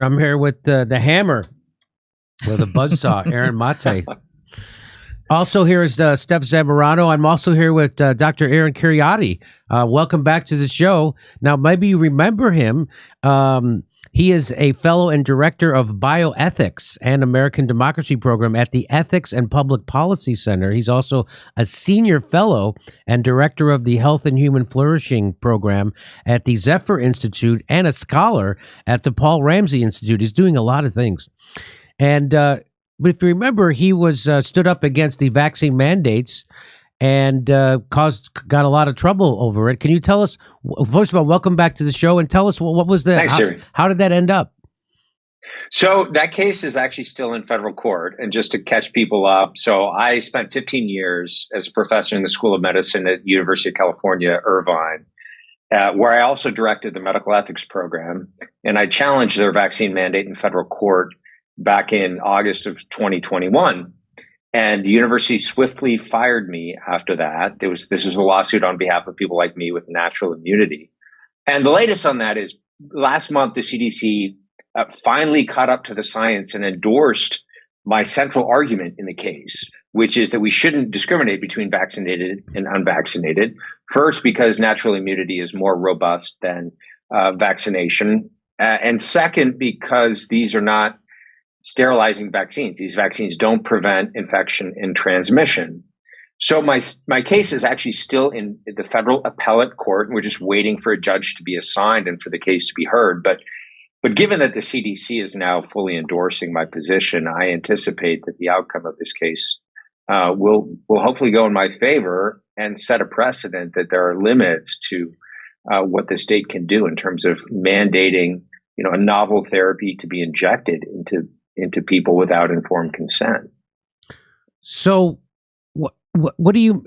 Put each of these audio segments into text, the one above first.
I'm here with the hammer, with a buzzsaw, Aaron Mate. Also here is Steph Zamorano. I'm also here with Dr. Aaron Kheriaty. Welcome back to the show. Now, maybe you remember him. He is a fellow and director of bioethics and American democracy program at the Ethics and Public Policy Center. He's also a senior fellow and director of the Health and Human Flourishing program at the Zephyr Institute and a scholar at the Paul Ramsey Institute. He's doing a lot of things. And but if you remember, he was stood up against the vaccine mandates and got a lot of trouble over it. Can you tell us, first of all, welcome back to the show, and tell us what was the, Thanks, Jerry. How did that end up? So that case is actually still in federal court. And just to catch people up, so I spent 15 years as a professor in the School of Medicine at University of California, Irvine, where I also directed the medical ethics program. And I challenged their vaccine mandate in federal court back in August of 2021. And the university swiftly fired me after that. This was a lawsuit on behalf of people like me with natural immunity. And the latest on that is last month, the CDC finally caught up to the science and endorsed my central argument in the case, which is that we shouldn't discriminate between vaccinated and unvaccinated. First, because natural immunity is more robust than vaccination. And second, because these are not sterilizing vaccines. These vaccines don't prevent infection and transmission. So my case is actually still in the federal appellate court. We're just waiting for a judge to be assigned and for the case to be heard. But given that the CDC is now fully endorsing my position, I anticipate that the outcome of this case will hopefully go in my favor and set a precedent that there are limits to what the state can do in terms of mandating, a novel therapy to be injected into people without informed consent. So, what do you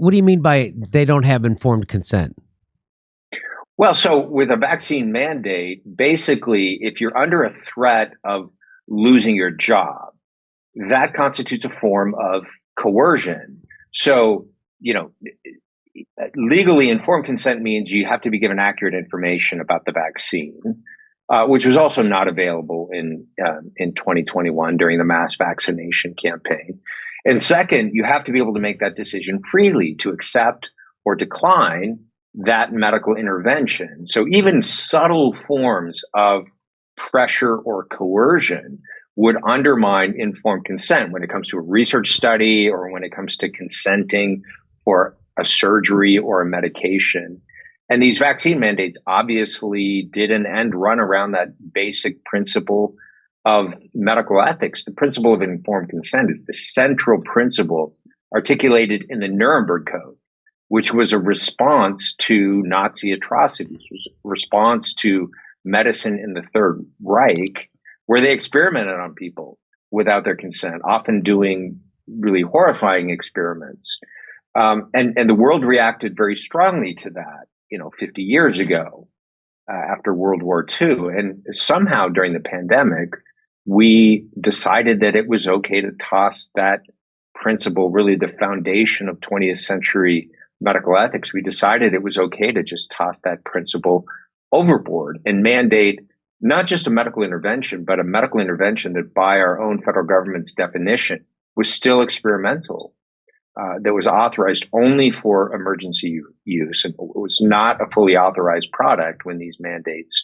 mean by they don't have informed consent? Well, so with a vaccine mandate, basically, if you're under a threat of losing your job, that constitutes a form of coercion. So, legally informed consent means you have to be given accurate information about the vaccine. Which was also not available in 2021 during the mass vaccination campaign. And second, you have to be able to make that decision freely to accept or decline that medical intervention. So even subtle forms of pressure or coercion would undermine informed consent when it comes to a research study or when it comes to consenting for a surgery or a medication. And these vaccine mandates obviously did an end run around that basic principle of medical ethics. The principle of informed consent is the central principle articulated in the Nuremberg Code, which was a response to Nazi atrocities, was a response to medicine in the Third Reich, where they experimented on people without their consent, often doing really horrifying experiments. And the world reacted very strongly to that. 50 years ago, after World War II. And somehow during the pandemic, we decided that it was okay to toss that principle, really the foundation of 20th century medical ethics. We decided it was okay to just toss that principle overboard and mandate not just a medical intervention, but a medical intervention that by our own federal government's definition was still experimental. That was authorized only for emergency use, and it was not a fully authorized product when these mandates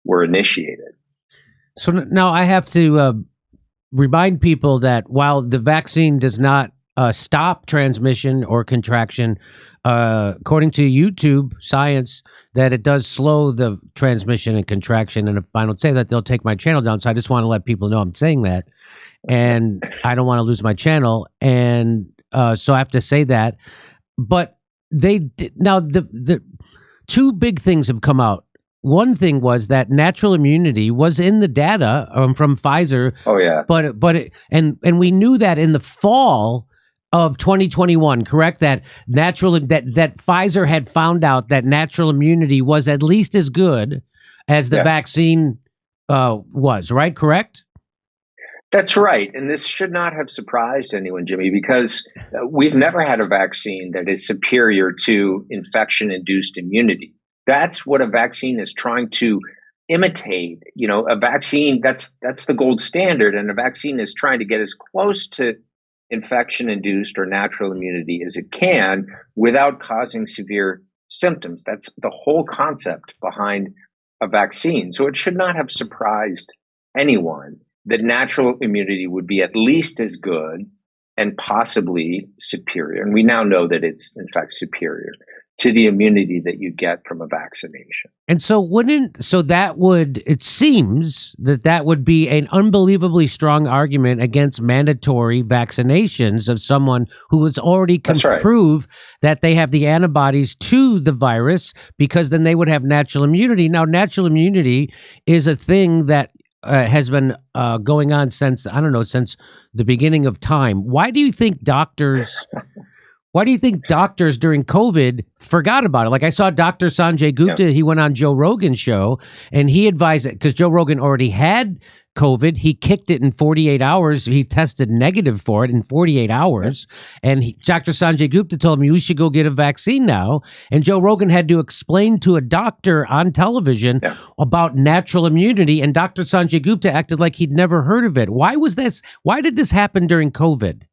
were initiated. So now I have to remind people that while the vaccine does not stop transmission or contraction, according to YouTube science, that it does slow the transmission and contraction. And if I don't say that, they'll take my channel down. So I just want to let people know I'm saying that, and I don't want to lose my channel. And so I have to say that. But they did, now the two big things have come out. One thing was that natural immunity was in the data from Pfizer. Oh yeah, and we knew that in the fall of 2021, correct? That Pfizer had found out that natural immunity was at least as good as the vaccine was, right? Correct? That's right. And this should not have surprised anyone, Jimmy, because we've never had a vaccine that is superior to infection-induced immunity. That's what a vaccine is trying to imitate, a vaccine. That's the gold standard, and a vaccine is trying to get as close to infection-induced or natural immunity as it can without causing severe symptoms. That's the whole concept behind a vaccine. So it should not have surprised anyone that natural immunity would be at least as good and possibly superior. And we now know that it's in fact superior to the immunity that you get from a vaccination. And so it seems that would be an unbelievably strong argument against mandatory vaccinations of someone who has already prove that they have the antibodies to the virus, because then they would have natural immunity. Now, natural immunity is a thing that has been going on since the beginning of time. Why do you think doctors during COVID forgot about it? Like, I saw Dr. Sanjay Gupta, he went on Joe Rogan's show, and he advised it because Joe Rogan already had COVID. He kicked it in 48 hours. He tested negative for it in 48 hours. And Dr. Sanjay Gupta told him, you should go get a vaccine now. And Joe Rogan had to explain to a doctor on television about natural immunity. And Dr. Sanjay Gupta acted like he'd never heard of it. Why did this happen during COVID?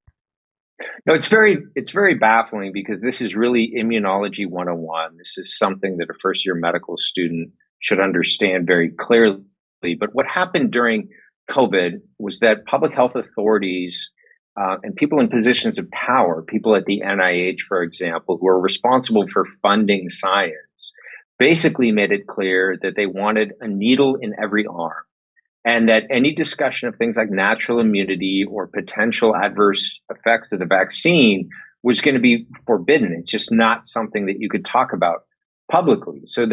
No, it's very baffling, because this is really immunology 101. This is something that a first-year medical student should understand very clearly. But what happened during COVID was that public health authorities and people in positions of power, people at the NIH, for example, who are responsible for funding science, basically made it clear that they wanted a needle in every arm, and that any discussion of things like natural immunity or potential adverse effects of the vaccine was going to be forbidden. It's just not something that you could talk about publicly. So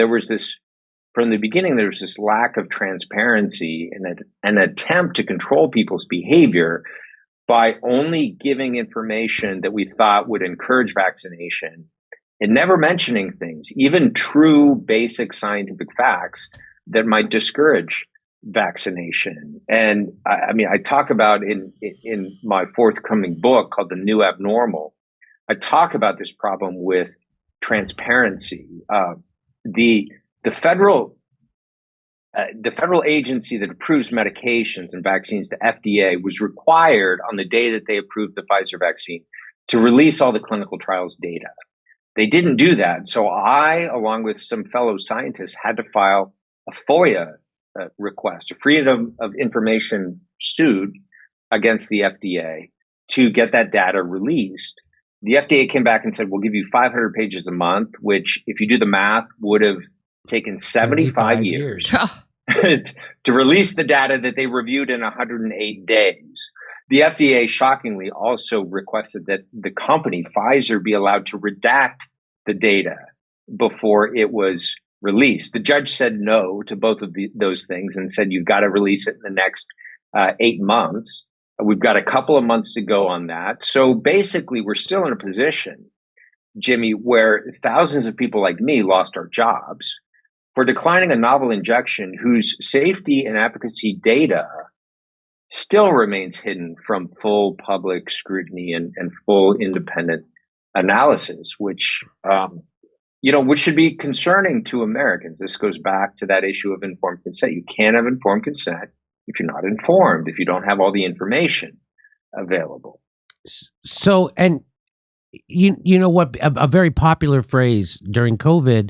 from the beginning, there was this lack of transparency and an attempt to control people's behavior by only giving information that we thought would encourage vaccination and never mentioning things, even true basic scientific facts that might discourage vaccination. And I talk about in my forthcoming book called The New Abnormal, I talk about this problem with transparency. The federal agency that approves medications and vaccines, the FDA, was required on the day that they approved the Pfizer vaccine to release all the clinical trials data. They didn't do that. So I, along with some fellow scientists, had to file a FOIA request, a Freedom of Information suit against the FDA to get that data released. The FDA came back and said, we'll give you 500 pages a month, which, if you do the math, would have taken 75 years to release the data that they reviewed in 108 days. The FDA shockingly also requested that the company, Pfizer, be allowed to redact the data before it was released. The judge said no to both of those things and said, you've got to release it in the next 8 months. We've got a couple of months to go on that. So basically, we're still in a position, Jimmy, where thousands of people like me lost our jobs for declining a novel injection whose safety and efficacy data still remains hidden from full public scrutiny and full independent analysis, which should be concerning to Americans. This goes back to that issue of informed consent. You can't have informed consent if you're not informed, if you don't have all the information available. So, and you know what, a very popular phrase during COVID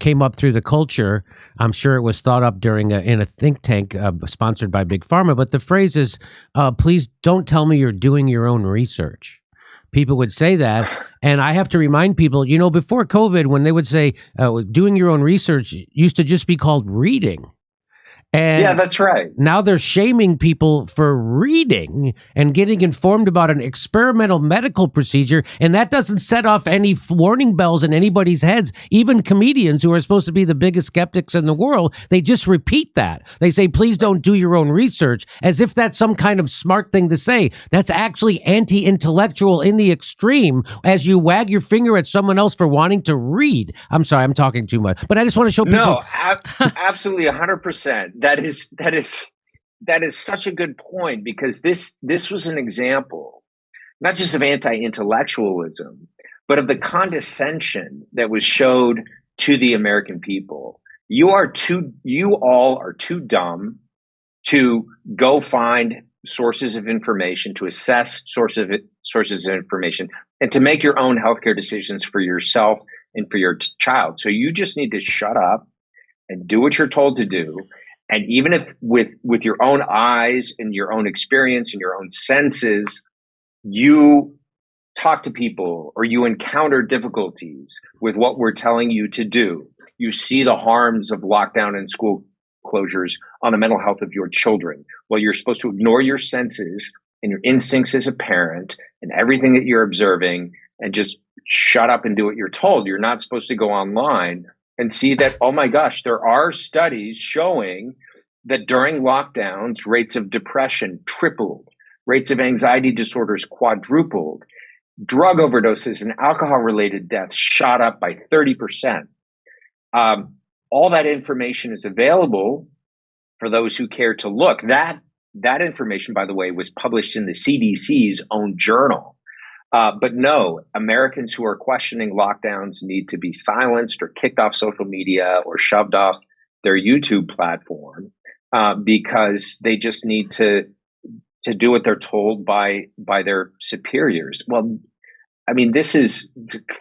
came up through the culture. I'm sure it was thought up in a think tank sponsored by Big Pharma, but the phrase is, please don't tell me you're doing your own research. People would say that, and I have to remind people, before COVID, when they would say doing your own research used to just be called reading. And yeah, that's right. Now they're shaming people for reading and getting informed about an experimental medical procedure, and that doesn't set off any warning bells in anybody's heads. Even comedians, who are supposed to be the biggest skeptics in the world, they just repeat that. They say, please don't do your own research, as if that's some kind of smart thing to say. That's actually anti-intellectual in the extreme, as you wag your finger at someone else for wanting to read. I'm sorry, I'm talking too much, but I just want to show people. No, absolutely 100%. That is such a good point, because this was an example, not just of anti-intellectualism, but of the condescension that was showed to the American people. You all are too dumb to go find sources of information, to assess sources of information, and to make your own healthcare decisions for yourself and for your child. So you just need to shut up and do what you're told to do. And even if with your own eyes and your own experience and your own senses, you talk to people or you encounter difficulties with what we're telling you to do, you see the harms of lockdown and school closures on the mental health of your children. Well, you're supposed to ignore your senses and your instincts as a parent and everything that you're observing and just shut up and do what you're told. You're not supposed to go online and see that, oh my gosh, there are studies showing that during lockdowns, rates of depression tripled, rates of anxiety disorders quadrupled, drug overdoses and alcohol-related deaths shot up by 30%. All that information is available for those who care to look. That information, by the way, was published in the CDC's own journal. But no, Americans who are questioning lockdowns need to be silenced or kicked off social media or shoved off their YouTube platform because they just need to do what they're told by their superiors. Well, I mean, this is,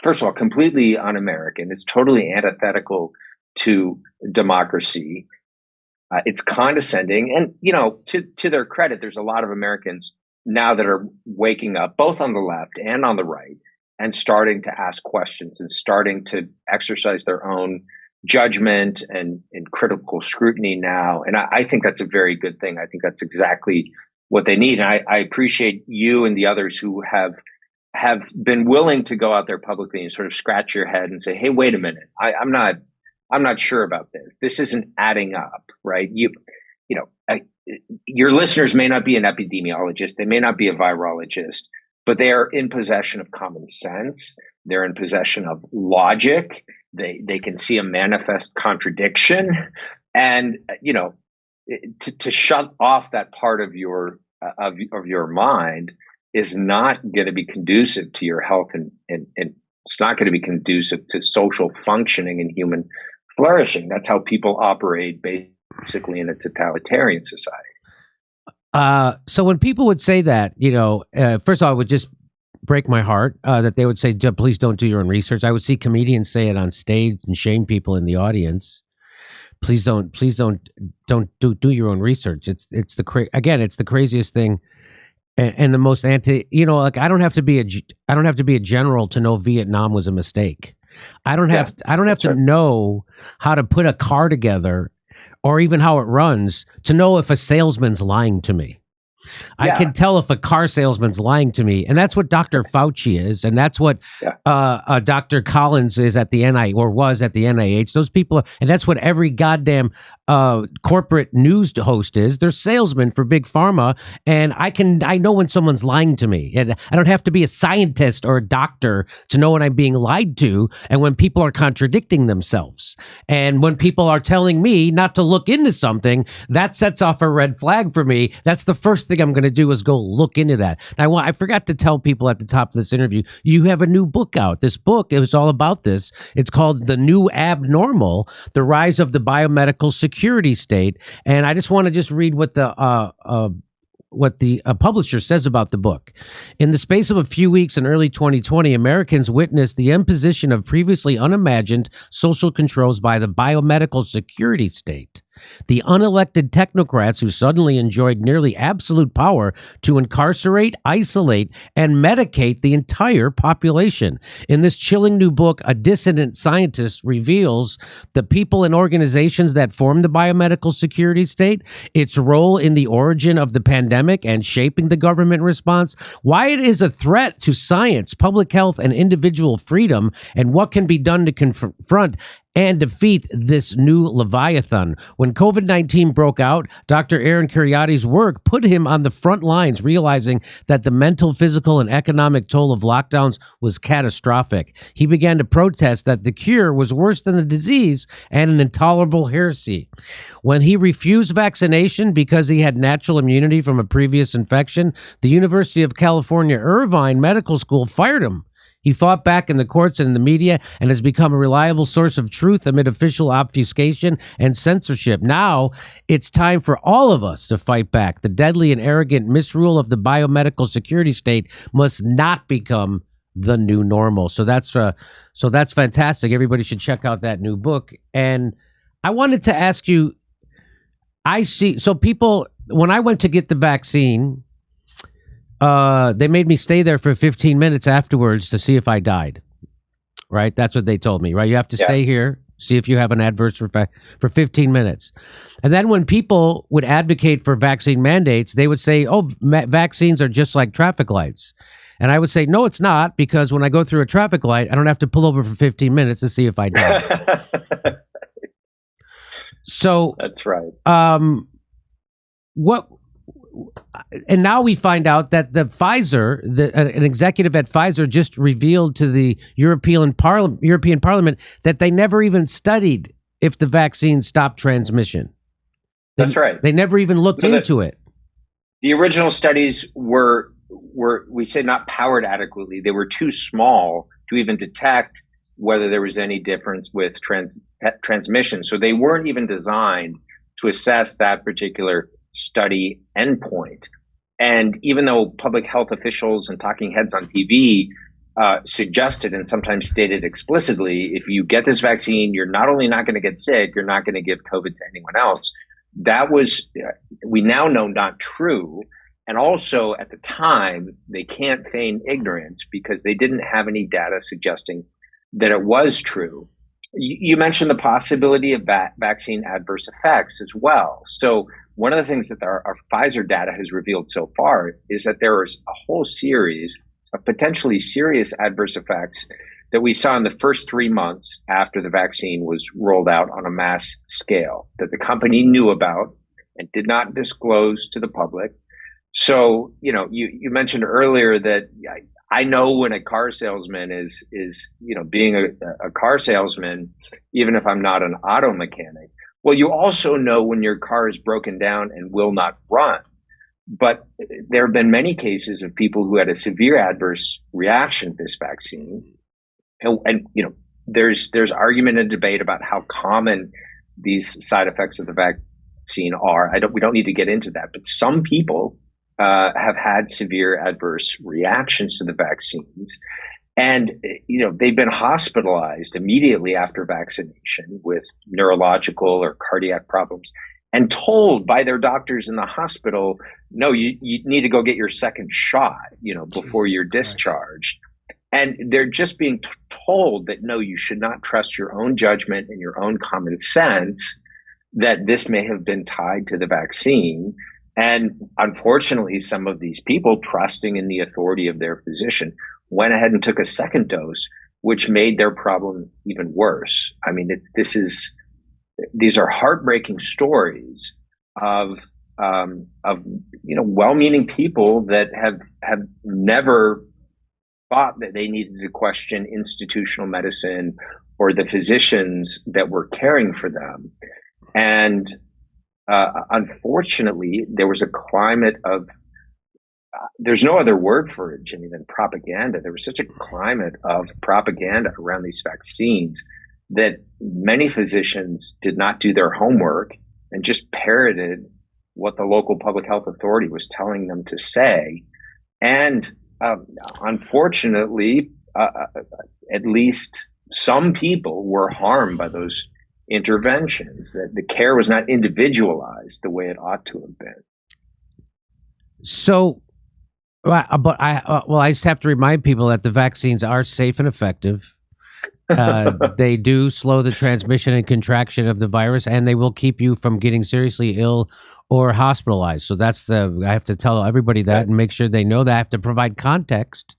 first of all, completely un-American. It's totally antithetical to democracy. It's condescending. And, you know, to their credit, there's a lot of Americans now that are waking up, both on the left and on the right, and starting to ask questions and starting to exercise their own judgment and critical scrutiny now. And I think that's a very good thing. I think that's exactly what they need. And I appreciate you and the others who have been willing to go out there publicly and sort of scratch your head and say, hey, wait a minute, I'm not sure about this. This isn't adding up, right? Your listeners may not be an epidemiologist, they may not be a virologist, but they are in possession of common sense. They're in possession of logic. They can see a manifest contradiction, and to shut off that part of your mind is not going to be conducive to your health, and it's not going to be conducive to social functioning and human flourishing. That's how people operate basically in a totalitarian society. So when people would say that, first of all, it would just break my heart that they would say, please don't do your own research. I would see comedians say it on stage and shame people in the audience. Please don't do your own research. It's the craziest thing. And the most I don't have to be a general to know Vietnam was a mistake. I don't have to know how to put a car together or even how it runs to know if a salesman's lying to me. I can tell if a car salesman's lying to me, and that's what Dr. Fauci is, and that's what Dr. Collins is at the was at the NIH. Those people, and that's what every goddamn corporate news host is. They're salesmen for big pharma, and I know when someone's lying to me, and I don't have to be a scientist or a doctor to know when I'm being lied to, and when people are contradicting themselves, and when people are telling me not to look into something, that sets off a red flag for me. That's the first thing I'm going to do is go look into that. And I forgot to tell people at the top of this interview, you have a new book out. This book, it was all about this. It's called The New Abnormal, The Rise of the Biomedical Security State. And I just want to read what the publisher says about the book. In the space of a few weeks in early 2020, Americans witnessed the imposition of previously unimagined social controls by the biomedical security state. The unelected technocrats who suddenly enjoyed nearly absolute power to incarcerate, isolate, and medicate the entire population. In this chilling new book, a dissident scientist reveals the people and organizations that form the biomedical security state, its role in the origin of the pandemic and shaping the government response, why it is a threat to science, public health, and individual freedom, and what can be done to confront and defeat this new Leviathan. When COVID-19 broke out, Dr. Aaron Kheriaty's work put him on the front lines, realizing that the mental, physical, and economic toll of lockdowns was catastrophic. He began to protest that the cure was worse than the disease and an intolerable heresy. When he refused vaccination because he had natural immunity from a previous infection, the University of California, Irvine Medical School fired him. He fought back in the courts and in the media and has become a reliable source of truth amid official obfuscation and censorship. Now it's time for all of us to fight back. The deadly and arrogant misrule of the biomedical security state must not become the new normal. So that's fantastic. Everybody should check out that new book. And I wanted to ask you, people, when I went to get the vaccine, they made me stay there for 15 minutes afterwards to see if I died. Right? That's what they told me, right? You have to stay here, see if you have an adverse effect for 15 minutes. And then when people would advocate for vaccine mandates, they would say, oh, vaccines are just like traffic lights. And I would say, no, it's not, because when I go through a traffic light, I don't have to pull over for 15 minutes to see if I die. So that's right. And now we find out that the Pfizer, an executive at Pfizer just revealed to the European Parliament that they never even studied if the vaccine stopped transmission. That's right. They never even looked into it. The original studies were, we say, not powered adequately. They were too small to even detect whether there was any difference with transmission. So they weren't even designed to assess that particular study endpoint. And even though public health officials and talking heads on TV suggested and sometimes stated explicitly, if you get this vaccine, you're not only not going to get sick, you're not going to give COVID to anyone else. That was, we now know, not true. And also at the time, they can't feign ignorance because they didn't have any data suggesting that it was true. You mentioned the possibility of vaccine adverse effects as well. So one of the things that our Pfizer data has revealed so far is that there is a whole series of potentially serious adverse effects that we saw in the first 3 months after the vaccine was rolled out on a mass scale that the company knew about and did not disclose to the public. So, you mentioned earlier that I know when a car salesman is being a car salesman, even if I'm not an auto mechanic. Well, you also know when your car is broken down and will not run. But there have been many cases of people who had a severe adverse reaction to this vaccine. And there's argument and debate about how common these side effects of the vaccine are. We don't need to get into that. But some people have had severe adverse reactions to the vaccines. And, they've been hospitalized immediately after vaccination with neurological or cardiac problems and told by their doctors in the hospital, no, you need to go get your second shot, before you're discharged. And they're just being told that, no, you should not trust your own judgment and your own common sense that this may have been tied to the vaccine. And unfortunately, some of these people, trusting in the authority of their physician, went ahead and took a second dose, which made their problem even worse. I mean, these are heartbreaking stories of well-meaning people that have never thought that they needed to question institutional medicine or the physicians that were caring for them. And unfortunately, there was a climate of, there's no other word for it, Jimmy, than propaganda. There was such a climate of propaganda around these vaccines that many physicians did not do their homework and just parroted what the local public health authority was telling them to say. And unfortunately, at least some people were harmed by those interventions, that the care was not individualized the way it ought to have been. So, but I just have to remind people that the vaccines are safe and effective. They do slow the transmission and contraction of the virus, and they will keep you from getting seriously ill or hospitalized. So I have to tell everybody that and make sure they know that. I have to provide context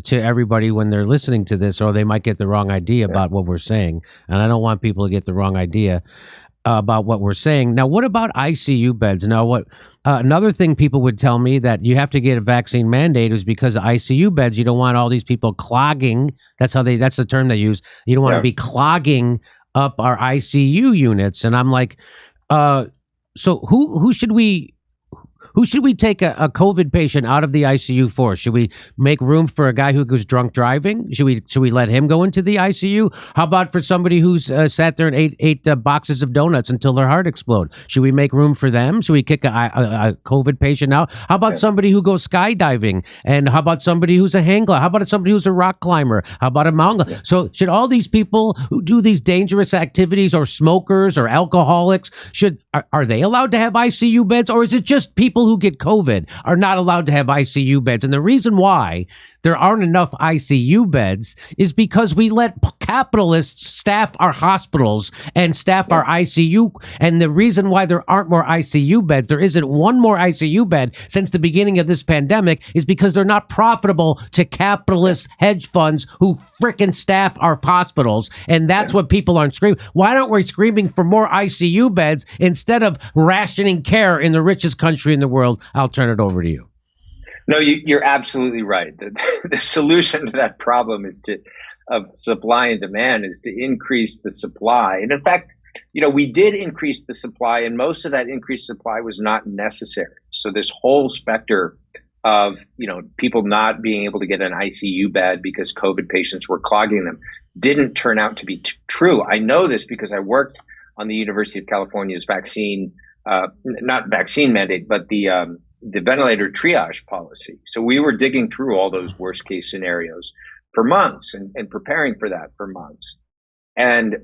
to everybody when they're listening to this, or they might get the wrong idea about what we're saying. And I don't want people to get the wrong idea about what we're saying. Now, what about ICU beds? Now, another thing people would tell me that you have to get a vaccine mandate is because of ICU beds. You don't want all these people clogging. That's the term they use. You don't want to be clogging up our ICU units. And I'm like, so who should we Who should we take a COVID patient out of the ICU for? Should we make room for a guy who goes drunk driving? Should we let him go into the ICU? How about for somebody who's sat there and ate boxes of donuts until their heart exploded? Should we make room for them? Should we kick a COVID patient out? How about somebody who goes skydiving? And how about somebody who's a hang glider? How about somebody who's a rock climber? How about a mountain climber? So should all these people who do these dangerous activities, or smokers or alcoholics, are they allowed to have ICU beds? Or is it just people who get COVID are not allowed to have ICU beds? And the reason why there aren't enough ICU beds is because we let capitalists staff our hospitals and staff our ICU. And the reason why there aren't more ICU beds, there isn't one more ICU bed since the beginning of this pandemic, is because they're not profitable to capitalist hedge funds who frickin' staff our hospitals. And that's what people aren't screaming. Why aren't we screaming for more ICU beds instead of rationing care in the richest country in the world? I'll turn it over to you. No, you're absolutely right. The solution to that problem of supply and demand is to increase the supply. And in fact, we did increase the supply, and most of that increased supply was not necessary. So this whole specter of, people not being able to get an ICU bed because COVID patients were clogging them didn't turn out to be true. I know this because I worked on the University of California's vaccine, not vaccine mandate, but the ventilator triage policy. So we were digging through all those worst case scenarios for months and preparing for that for months. And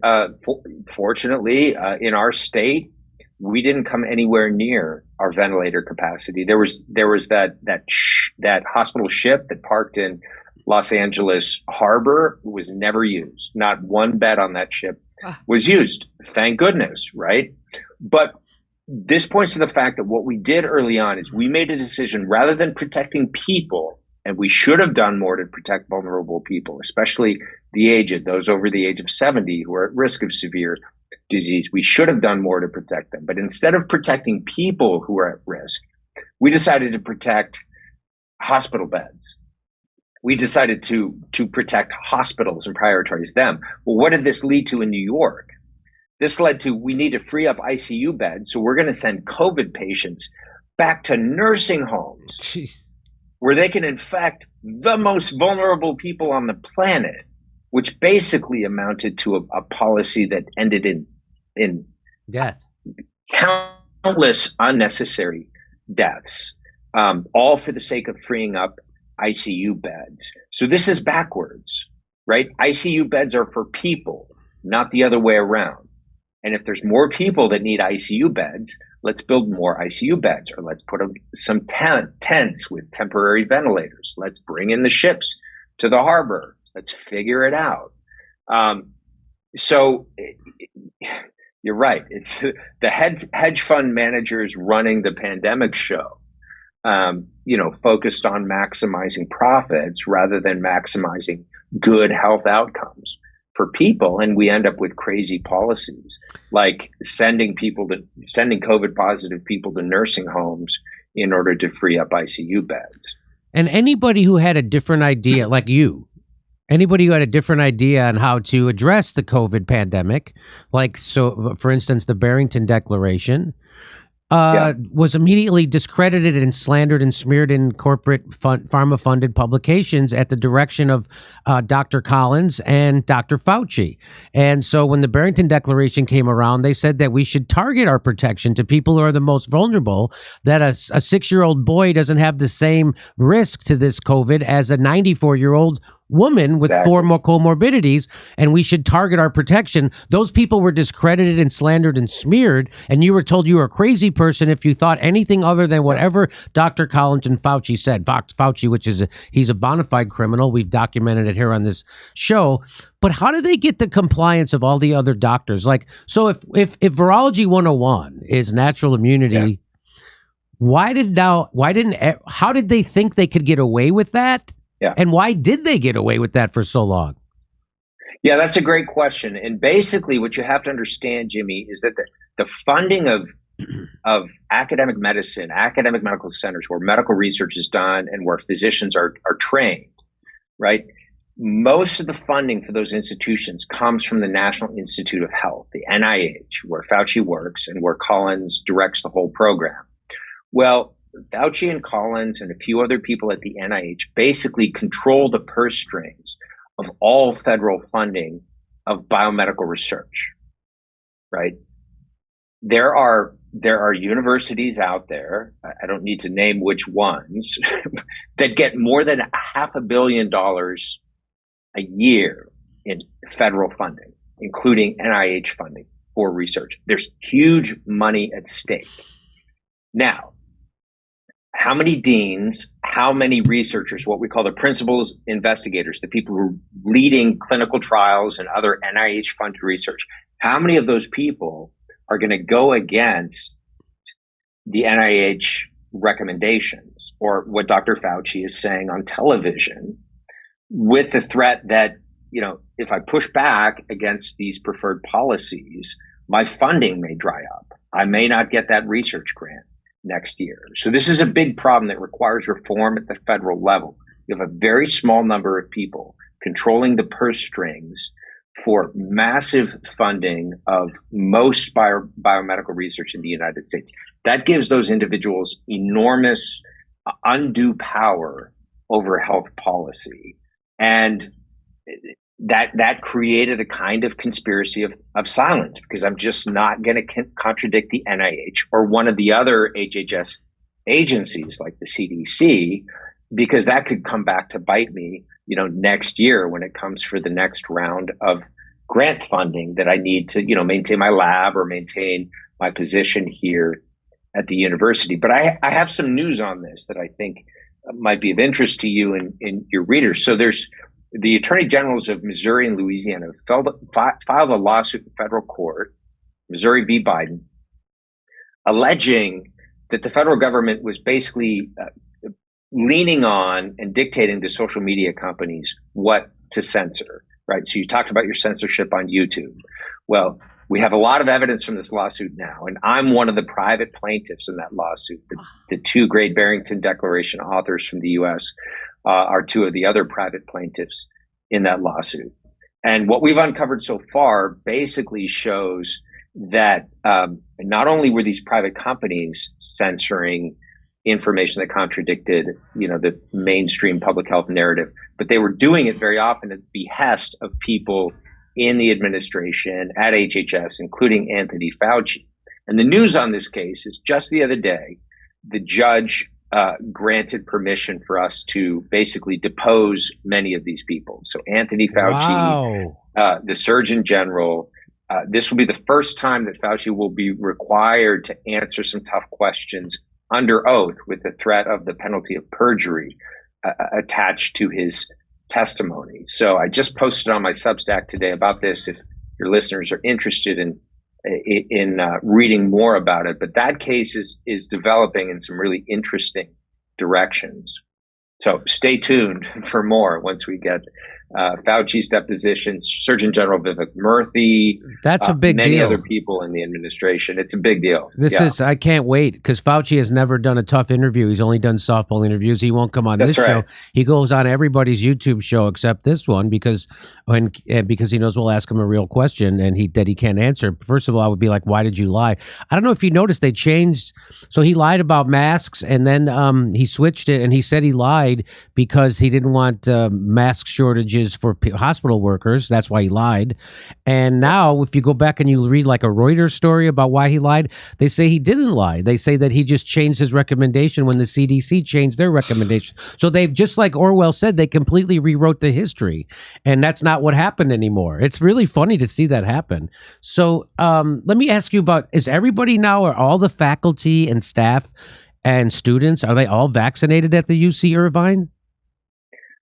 fortunately, in our state, we didn't come anywhere near our ventilator capacity. There was that hospital ship that parked in Los Angeles Harbor was never used. Not one bed on that ship was used. Thank goodness, right? But this points to the fact that what we did early on is we made a decision, rather than protecting people, and we should have done more to protect vulnerable people, especially the aged, those over the age of 70 who are at risk of severe disease. We should have done more to protect them. But instead of protecting people who are at risk, we decided to protect hospital beds. We decided to protect hospitals and prioritize them. Well, what did this lead to in New York? This led to, we need to free up ICU beds, so we're going to send COVID patients back to nursing homes. Jeez. Where they can infect the most vulnerable people on the planet, which basically amounted to a policy that ended in death, countless unnecessary deaths, all for the sake of freeing up ICU beds. So this is backwards, right? ICU beds are for people, not the other way around. And if there's more people that need ICU beds, let's build more ICU beds, or let's put some tents with temporary ventilators. Let's bring in the ships to the harbor. Let's figure it out. So you're right. It's the hedge fund managers running the pandemic show, focused on maximizing profits rather than maximizing good health outcomes for people, and we end up with crazy policies like sending COVID positive people to nursing homes in order to free up ICU beds. And anybody who had a different idea, like you, anybody who had a different idea on how to address the COVID pandemic, like, so for instance, the Barrington Declaration, was immediately discredited and slandered and smeared in corporate pharma-funded publications at the direction of Dr. Collins and Dr. Fauci. And so when the Barrington Declaration came around, they said that we should target our protection to people who are the most vulnerable, that a 6-year-old boy doesn't have the same risk to this COVID as a 94-year-old woman with 4 more comorbidities, and we should target our protection. Those people were discredited and slandered and smeared, and you were told you were a crazy person if you thought anything other than whatever Dr. Collins and Fauci said. Fauci, which is he's a bona fide criminal. We've documented it here on this show. But how do they get the compliance of all the other doctors? Like, so if Virology 101 is natural immunity, how did they think they could get away with that? Yeah. And why did they get away with that for so long? Yeah, that's a great question. And basically what you have to understand, Jimmy, is that the funding of academic medicine, academic medical centers where medical research is done and where physicians are trained, right? Most of the funding for those institutions comes from the National Institute of Health, the NIH, where Fauci works and where Collins directs the whole program. Well, Fauci and Collins and a few other people at the NIH basically control the purse strings of all federal funding of biomedical research, right? There are universities out there, I don't need to name which ones, that get more than $500 million a year in federal funding, including NIH funding for research. There's huge money at stake. Now, how many deans, how many researchers, what we call the principals investigators, the people who are leading clinical trials and other NIH funded research, how many of those people are going to go against the NIH recommendations or what Dr. Fauci is saying on television with the threat that, if I push back against these preferred policies, my funding may dry up. I may not get that research grant next year. So this is a big problem that requires reform at the federal level. You have a very small number of people controlling the purse strings for massive funding of most biomedical research in the United States. That gives those individuals enormous undue power over health policy. And that created a kind of conspiracy of silence, because I'm just not going to contradict the NIH or one of the other HHS agencies like the CDC, because that could come back to bite me, next year when it comes for the next round of grant funding that I need to, maintain my lab or maintain my position here at the university. But I have some news on this that I think might be of interest to you and your readers. So there's the attorney generals of Missouri and Louisiana filed a lawsuit in federal court, Missouri v. Biden, alleging that the federal government was basically leaning on and dictating to social media companies what to censor, right? So you talked about your censorship on YouTube. Well, we have a lot of evidence from this lawsuit now, and I'm one of the private plaintiffs in that lawsuit. The two Great Barrington Declaration authors from the U.S. Are two of the other private plaintiffs in that lawsuit. And what we've uncovered so far basically shows that not only were these private companies censoring information that contradicted, the mainstream public health narrative, but they were doing it very often at the behest of people in the administration at HHS, including Anthony Fauci. And the news on this case is just the other day, the judge granted permission for us to basically depose many of these people. So Anthony Fauci, wow. The Surgeon General, this will be the first time that Fauci will be required to answer some tough questions under oath with the threat of the penalty of perjury attached to his testimony. So I just posted on my Substack today about this if your listeners are interested in reading more about it. But that case is developing in some really interesting directions. So stay tuned for more once we get Fauci's deposition, Surgeon General Vivek Murthy. That's a big many deal. Other people in the administration. It's a big deal. I can't wait, because Fauci has never done a tough interview. He's only done softball interviews. He won't come on this show. He goes on everybody's YouTube show except this one because he knows we'll ask him a real question and he can't answer. First of all, I would be like, why did you lie? I don't know if you noticed they changed. So he lied about masks, and then he switched it, and he said he lied because he didn't want mask shortages for hospital workers. That's why he lied. And now if you go back and you read like a Reuters story about why he lied, they say he didn't lie. They say that he just changed his recommendation when the CDC changed their recommendation. So they've, just like Orwell said, they completely rewrote the history, and that's not what happened anymore. It's really funny to see that happen. So let me ask you about, is everybody now, are all the faculty and staff and students, are they all vaccinated at the UC Irvine?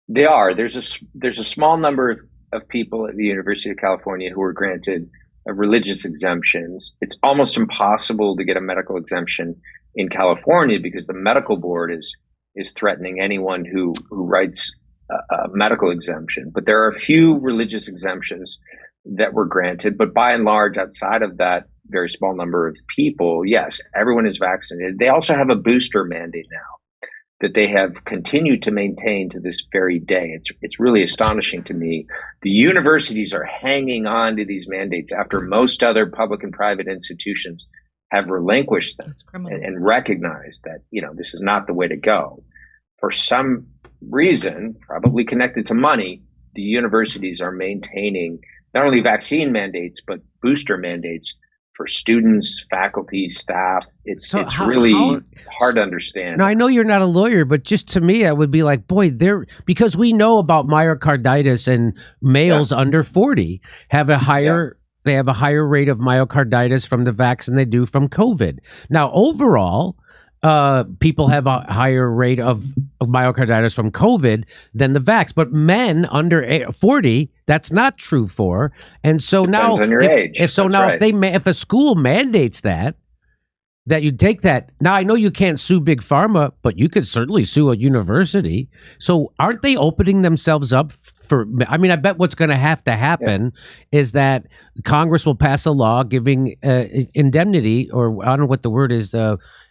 They are. There's a small number of people at the University of California who were granted religious exemptions. It's almost impossible to get a medical exemption in California because the medical board is threatening anyone who writes a medical exemption. But there are a few religious exemptions that were granted. But by and large, outside of that very small number of people, yes, everyone is vaccinated. They also have a booster mandate now that they have continued to maintain to this very day. It's really astonishing to me. The universities are hanging on to these mandates after most other public and private institutions have relinquished them That's criminal. and recognized that, this is not the way to go. For some reason, probably connected to money, the universities are maintaining not only vaccine mandates, but booster mandates for students, faculty, staff. It's really hard to understand. Now, I know you're not a lawyer, but just to me, it would be like, boy, because we know about myocarditis, and males under 40 have a higher they have a higher rate of myocarditis from the vaccine than they do from COVID. Now, overall, people have a higher rate of myocarditis from COVID than the vax, but men under 40, that's not true for. And so Depends now, on your age. If a school mandates that you take that. Now, I know you can't sue Big Pharma, but you could certainly sue a university. So aren't they opening themselves up for, I mean, I bet what's going to happen is that Congress will pass a law giving indemnity, or I don't know what the word is,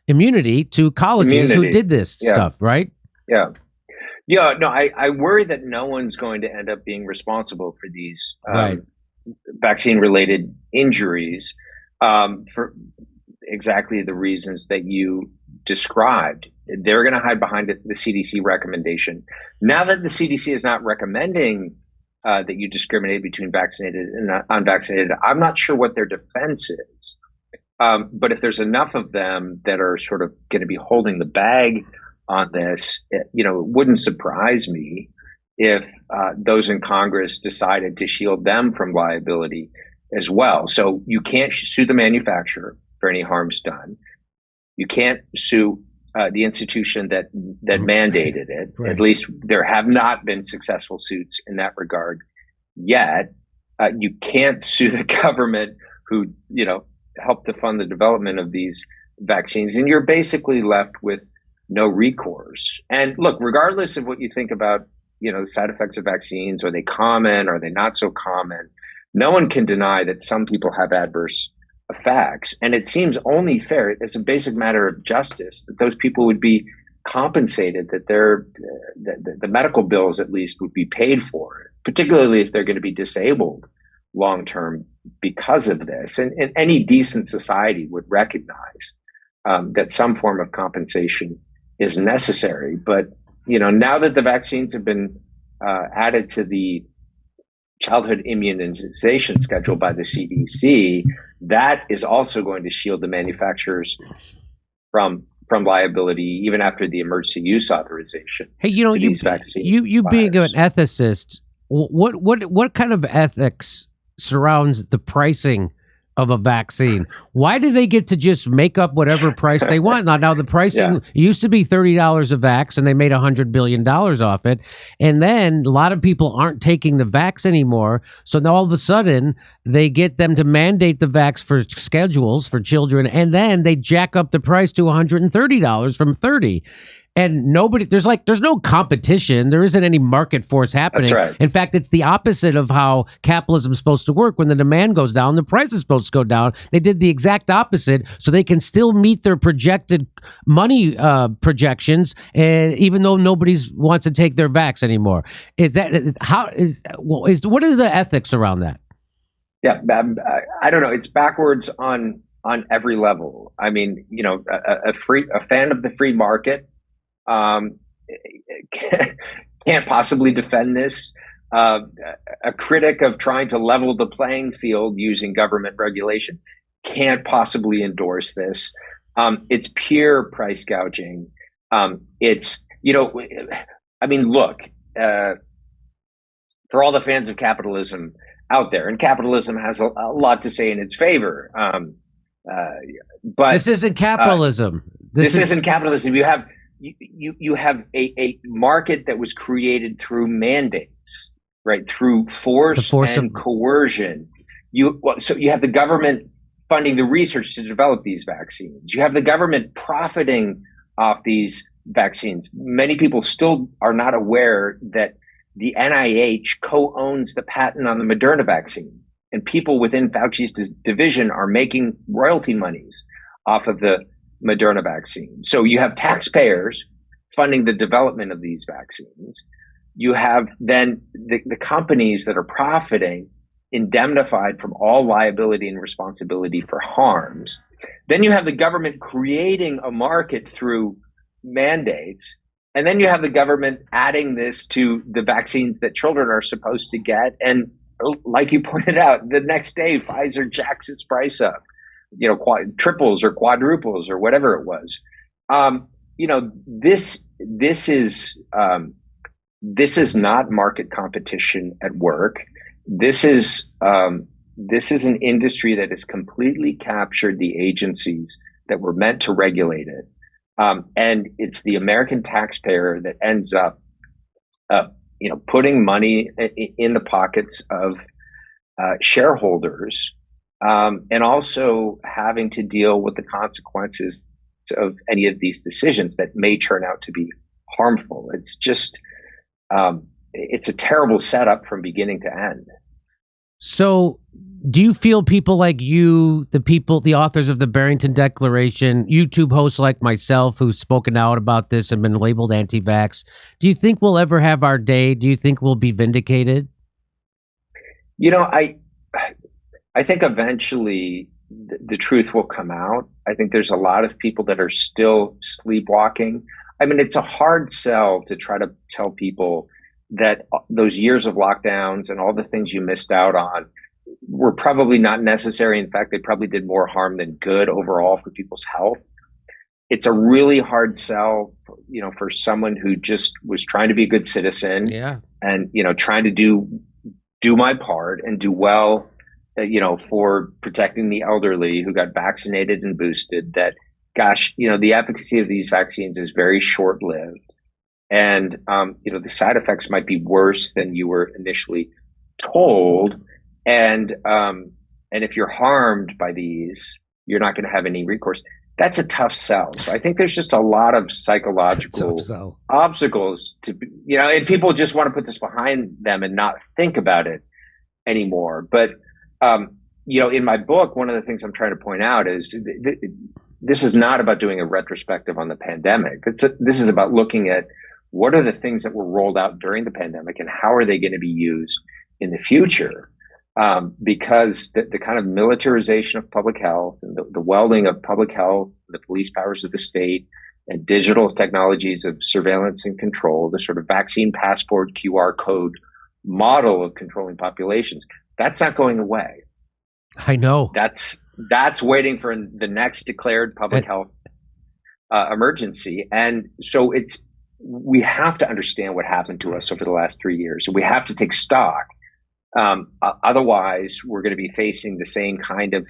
immunity to colleges who did this stuff, right? Yeah. Yeah, no, I worry that no one's going to end up being responsible for these vaccine-related injuries for exactly the reasons that you described. They're going to hide behind the CDC recommendation. Now that the CDC is not recommending that you discriminate between vaccinated and unvaccinated, I'm not sure what their defense is. But if there's enough of them that are sort of going to be holding the bag on this, it wouldn't surprise me if those in Congress decided to shield them from liability as well. So you can't sue the manufacturer for any harms done. You can't sue the institution that mandated it. Right. At least there have not been successful suits in that regard yet. You can't sue the government who, helped to fund the development of these vaccines. And you're basically left with no recourse. And look, regardless of what you think about, side effects of vaccines, are they common, are they not so common? No one can deny that some people have adverse effects. And it seems only fair, as a basic matter of justice, that those people would be compensated, that the medical bills at least would be paid for, particularly if they're going to be disabled long-term because of this. And any decent society would recognize that some form of compensation is necessary. But, now that the vaccines have been added to the childhood immunization schedule by the CDC, that is also going to shield the manufacturers from liability even after the emergency use authorization. Hey, you being an ethicist, what kind of ethics surrounds the pricing of a vaccine? Why do they get to just make up whatever price they want? Now the pricing used to be $30 a vax, and they made $100 billion off it. And then a lot of people aren't taking the vax anymore. So now all of a sudden they get them to mandate the vax for schedules for children, and then they jack up the price to $130 from $30. And there's no competition. There isn't any market force happening. That's right. In fact, it's the opposite of how capitalism is supposed to work. When the demand goes down, the price is supposed to go down. They did the exact opposite, so they can still meet their projected money projections, even though nobody wants to take their vax anymore. What is the ethics around that? Yeah, I don't know. It's backwards on every level. I mean, a fan of the free market can't possibly defend this. A critic of trying to level the playing field using government regulation can't possibly endorse this. It's pure price gouging. It's, look, for all the fans of capitalism out there, and capitalism has a lot to say in its favor. But this isn't capitalism. This isn't capitalism. You have a market that was created through mandates, right? Through force and coercion. So you have the government funding the research to develop these vaccines. You have the government profiting off these vaccines. Many people still are not aware that the NIH co-owns the patent on the Moderna vaccine, and people within Fauci's division are making royalty monies off of the Moderna vaccine. So you have taxpayers funding the development of these vaccines. You have then the companies that are profiting indemnified from all liability and responsibility for harms. Then you have the government creating a market through mandates. And then you have the government adding this to the vaccines that children are supposed to get. And like you pointed out, the next day, Pfizer jacks its price up, triples or quadruples or whatever it was. This is not market competition at work. This is an industry that has completely captured the agencies that were meant to regulate it. And it's the American taxpayer that ends up, putting money in the pockets of shareholders, and also having to deal with the consequences of any of these decisions that may turn out to be harmful. It's just, it's a terrible setup from beginning to end. So do you feel people like you, the authors of the Barrington Declaration, YouTube hosts like myself who've spoken out about this and been labeled anti-vax, do you think we'll ever have our day? Do you think we'll be vindicated? I think eventually the truth will come out. I think there's a lot of people that are still sleepwalking. I mean, it's a hard sell to try to tell people that those years of lockdowns and all the things you missed out on were probably not necessary. In fact, they probably did more harm than good overall for people's health. It's a really hard sell, for someone who just was trying to be a good citizen, and, trying to do my part and do well, for protecting the elderly who got vaccinated and boosted, that, gosh, the efficacy of these vaccines is very short-lived. And, the side effects might be worse than you were initially told. And if you're harmed by these, you're not going to have any recourse. That's a tough sell. So I think there's just a lot of psychological obstacles to, and people just want to put this behind them and not think about it anymore. But, in my book, one of the things I'm trying to point out is this is not about doing a retrospective on the pandemic. This is about looking at what are the things that were rolled out during the pandemic and how are they going to be used in the future? Because the kind of militarization of public health and the welding of public health, the police powers of the state, and digital technologies of surveillance and control, the sort of vaccine passport QR code model of controlling populations, that's not going away. I know. That's waiting for the next declared public health emergency. And so we have to understand what happened to us over the last 3 years. We have to take stock. Otherwise, we're going to be facing the same kind of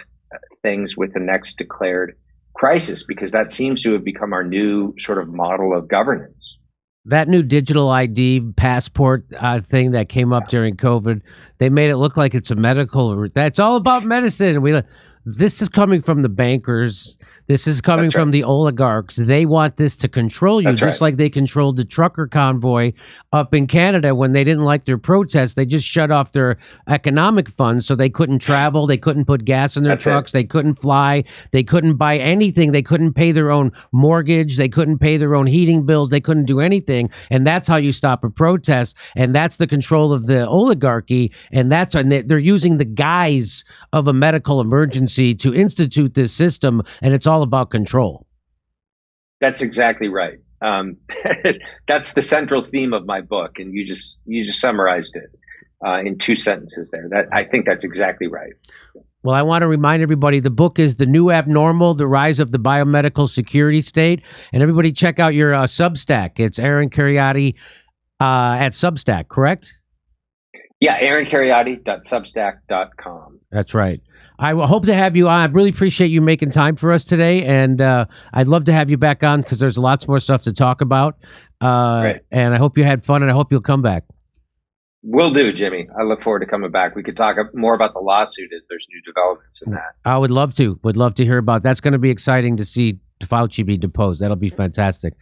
things with the next declared crisis, because that seems to have become our new sort of model of governance. That new digital ID passport thing that came up during COVID, they made it look like it's a medical. That's all about medicine. This is coming from the bankers. This is coming from the oligarchs. They want this to control you, just like they controlled the trucker convoy up in Canada when they didn't like their protests. They just shut off their economic funds, so they couldn't travel. They couldn't put gas in their trucks. They couldn't fly. They couldn't buy anything. They couldn't pay their own mortgage. They couldn't pay their own heating bills. They couldn't do anything. And that's how you stop a protest. And that's the control of the oligarchy. And they're using the guise of a medical emergency to institute this system. And it's all about control. That's exactly right. That's the central theme of my book, and you just summarized it in 2 sentences there. I think that's exactly right. Well, I want to remind everybody the book is The New Abnormal: The Rise of the Biomedical Security State, and everybody check out your Substack. It's Aaron Kheriaty at Substack, correct? Yeah, aaronkheriaty.substack.com. That's right. I hope to have you on. I really appreciate you making time for us today, and I'd love to have you back on because there's lots more stuff to talk about. And I hope you had fun, and I hope you'll come back. Will do, Jimmy. I look forward to coming back. We could talk more about the lawsuit as there's new developments in that. I would love to. Would love to hear about. That's going to be exciting to see Fauci be deposed. That'll be fantastic.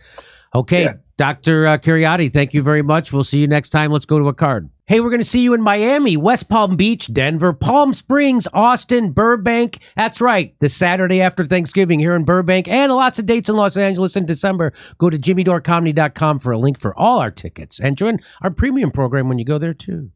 Okay, yeah. Dr. Kheriaty, thank you very much. We'll see you next time. Let's go to a card. Hey, we're going to see you in Miami, West Palm Beach, Denver, Palm Springs, Austin, Burbank. That's right, the Saturday after Thanksgiving here in Burbank, and lots of dates in Los Angeles in December. Go to jimmydorcomedy.com for a link for all our tickets, and join our premium program when you go there too.